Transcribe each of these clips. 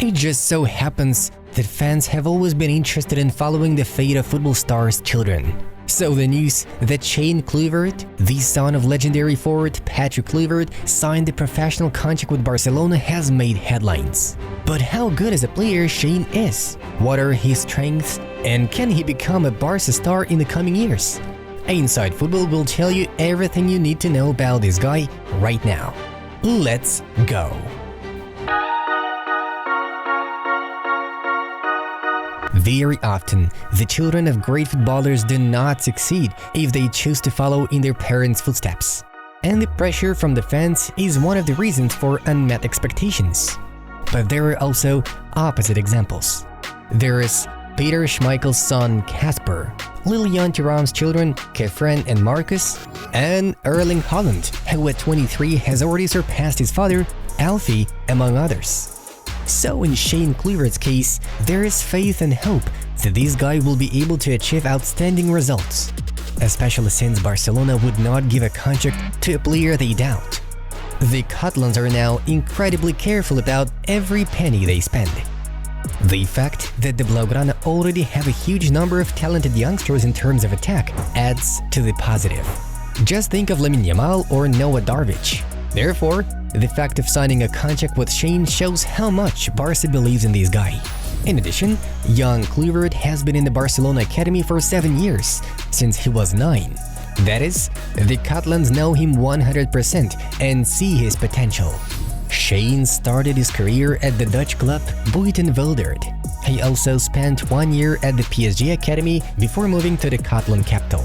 It just so happens that fans have always been interested in following the fate of football stars' children. So the news that Shane Kluivert, the son of legendary forward Patrick Kluivert, signed a professional contract with Barcelona has made headlines. But how good as a player Shane is? What are his strengths? And can he become a Barca star in the coming years? Inside Football will tell you everything you need to know about this guy right now. Let's go! Very often, the children of great footballers do not succeed if they choose to follow in their parents' footsteps. And the pressure from the fans is one of the reasons for unmet expectations. But there are also opposite examples. There is Peter Schmeichel's son Casper, Lilian Thuram's children Kefren and Marcus, and Erling Haaland, who at 23 has already surpassed his father, Alfie, among others. So in Shane Kluivert's case, there is faith and hope that this guy will be able to achieve outstanding results, especially since Barcelona would not give a contract to a player they doubt. The Catalans are now incredibly careful about every penny they spend. The fact that the Blaugrana already have a huge number of talented youngsters in terms of attack adds to the positive. Just think of Lamine Yamal or Noah Darvic. Therefore, the fact of signing a contract with Shane shows how much Barca believes in this guy. In addition, young Kluivert has been in the Barcelona academy for 7 years, since he was 9. That is, the Catalans know him 100% and see his potential. Shane started his career at the Dutch club Buitenwolde. He also spent 1 year at the PSG academy before moving to the Catalan capital.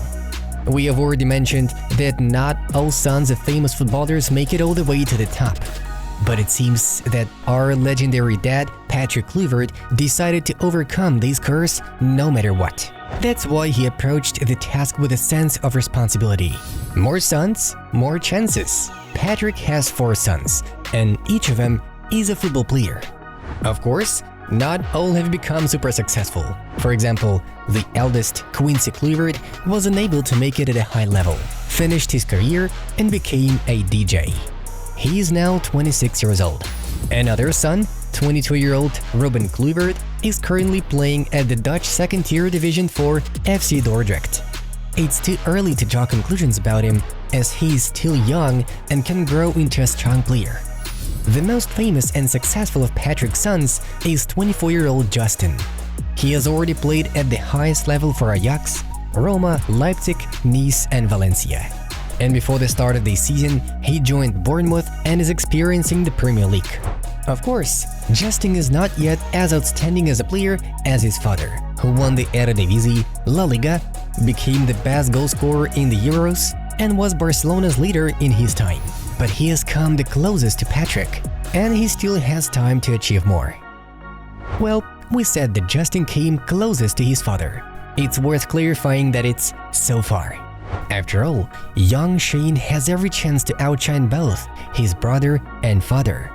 We have already mentioned that not all sons of famous footballers make it all the way to the top. But it seems that our legendary dad, Patrick Kluivert, decided to overcome this curse no matter what. That's why he approached the task with a sense of responsibility. More sons, more chances. Patrick has 4 sons, and each of them is a football player. Of course, not all have become super successful. For example, the eldest, Quincy Kluivert, was unable to make it at a high level, finished his career, and became a DJ. He is now 26 years old. Another son, 22-year-old Ruben Kluivert, is currently playing at the Dutch second-tier Division 4 FC Dordrecht. It's too early to draw conclusions about him, as he is still young and can grow into a strong player. The most famous and successful of Patrick's sons is 24-year-old Justin. He has already played at the highest level for Ajax, Roma, Leipzig, Nice, and Valencia. And before the start of the season, he joined Bournemouth and is experiencing the Premier League. Of course, Justin is not yet as outstanding as a player as his father, who won the Eredivisie, La Liga, became the best goalscorer in the Euros, and was Barcelona's leader in his time. But he has come the closest to Patrick, and he still has time to achieve more. Well, we said that Justin came closest to his father. It's worth clarifying that it's so far. After all, young Shane has every chance to outshine both his brother and father.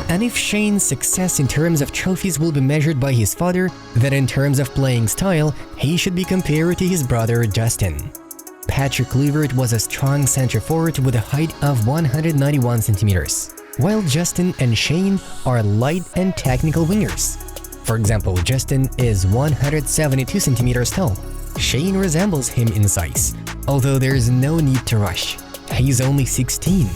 And if Shane's success in terms of trophies will be measured by his father, then in terms of playing style, he should be compared to his brother Justin. Patrick Kluivert was a strong center forward with a height of 191 centimeters, while Justin and Shane are light and technical wingers. For example, Justin is 172 centimeters tall. Shane resembles him in size, although there is no need to rush. He's only 16.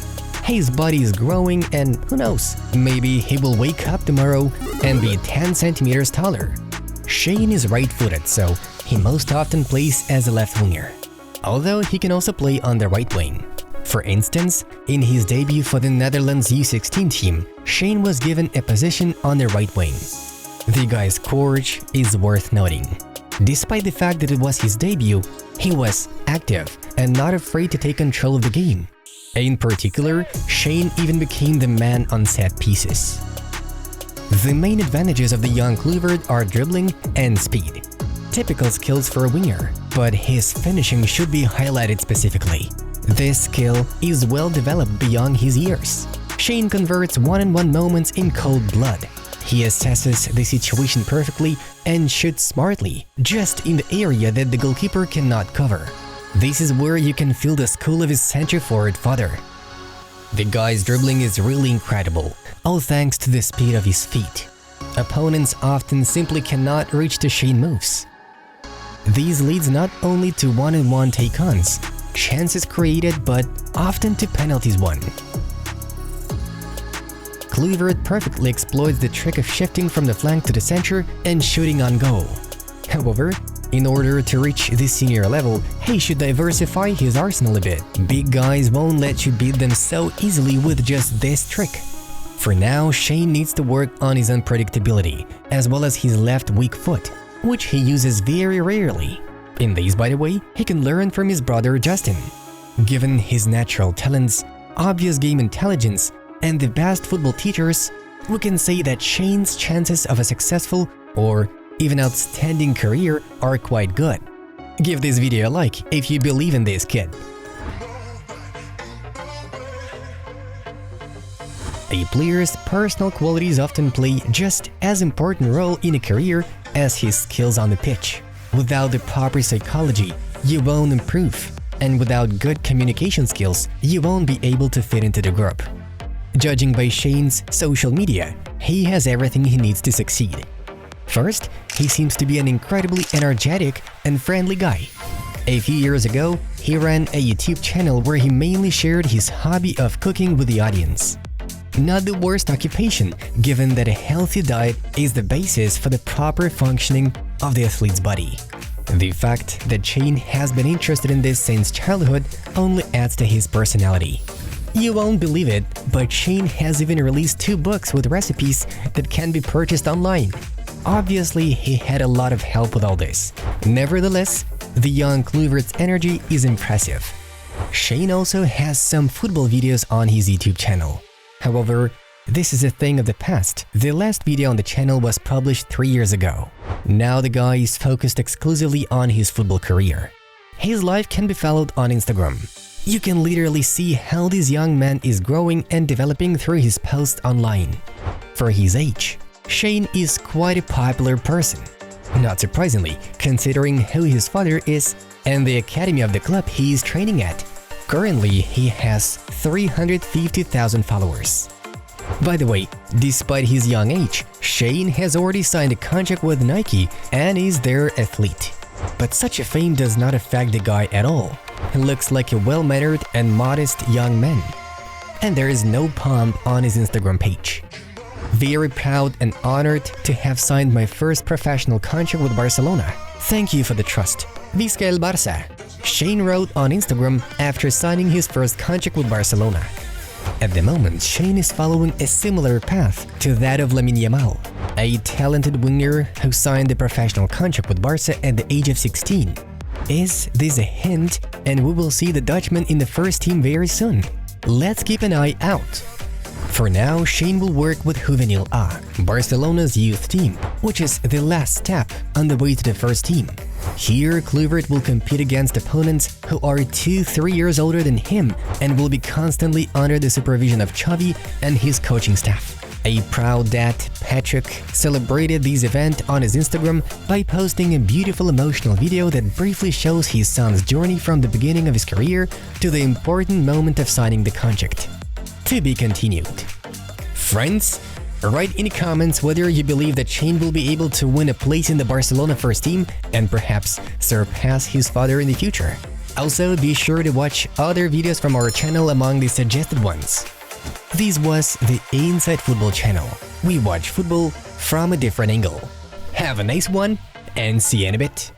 His body is growing, and who knows, maybe he will wake up tomorrow and be 10 centimeters taller. Shane is right-footed, so he most often plays as a left winger, although he can also play on the right wing. For instance, in his debut for the Netherlands U16 team, Shane was given a position on the right wing. The guy's courage is worth noting. Despite the fact that it was his debut, he was active and not afraid to take control of the game. In particular, Shane even became the man on set pieces. The main advantages of the young Kluivert are dribbling and speed, typical skills for a winger, but his finishing should be highlighted specifically. This skill is well developed beyond his years. Shane converts one-on-one moments in cold blood. He assesses the situation perfectly and shoots smartly, just in the area that the goalkeeper cannot cover. This is where you can feel the school of his center-forward father. The guy's dribbling is really incredible, all thanks to the speed of his feet. Opponents often simply cannot reach the Shane moves. These leads not only to one-on-one take-ons, chances created, but often to penalties won. Kluivert perfectly exploits the trick of shifting from the flank to the center and shooting on goal. However, in order to reach this senior level, he should diversify his arsenal a bit. Big guys won't let you beat them so easily with just this trick. For now, Shane needs to work on his unpredictability, as well as his left weak foot, which he uses very rarely. In these, by the way, he can learn from his brother Justin. Given his natural talents, obvious game intelligence, and the best football teachers, we can say that Shane's chances of a successful or even outstanding career are quite good. Give this video a like if you believe in this kid. A player's personal qualities often play just as important role in a career as his skills on the pitch. Without the proper psychology, you won't improve, and without good communication skills, you won't be able to fit into the group. Judging by Shane's social media, he has everything he needs to succeed. First, he seems to be an incredibly energetic and friendly guy. A few years ago, he ran a YouTube channel where he mainly shared his hobby of cooking with the audience. Not the worst occupation, given that a healthy diet is the basis for the proper functioning of the athlete's body. The fact that Shane has been interested in this since childhood only adds to his personality. You won't believe it, but Shane has even released 2 books with recipes that can be purchased online. Obviously, he had a lot of help with all this. Nevertheless, the young Kluivert's energy is impressive. Shane also has some football videos on his YouTube channel. However, this is a thing of the past. The last video on the channel was published 3 years ago. Now the guy is focused exclusively on his football career. His life can be followed on Instagram. You can literally see how this young man is growing and developing through his posts online. For his age, Shane is quite a popular person. Not surprisingly, considering who his father is and the academy of the club he is training at. Currently, he has 350,000 followers. By the way, despite his young age, Shane has already signed a contract with Nike and is their athlete. But such a fame does not affect the guy at all. He looks like a well-mannered and modest young man. And there is no pomp on his Instagram page. Very proud and honored to have signed my first professional contract with Barcelona. Thank you for the trust. Visca el Barça, Shane wrote on Instagram after signing his first contract with Barcelona. At the moment, Shane is following a similar path to that of Lamine Yamal, a talented winger who signed a professional contract with Barca at the age of 16. Is this a hint and we will see the Dutchman in the first team very soon? Let's keep an eye out. For now, Shane will work with Juvenil A, Barcelona's youth team, which is the last step on the way to the first team. Here, Kluivert will compete against opponents who are 2-3 years older than him and will be constantly under the supervision of Xavi and his coaching staff. A proud dad, Patrick, celebrated this event on his Instagram by posting a beautiful emotional video that briefly shows his son's journey from the beginning of his career to the important moment of signing the contract. To be continued. Friends, write in the comments whether you believe that Shane will be able to win a place in the Barcelona first team and perhaps surpass his father in the future. Also, be sure to watch other videos from our channel among the suggested ones. This was the Inside Football channel. We watch football from a different angle. Have a nice one and see you in a bit.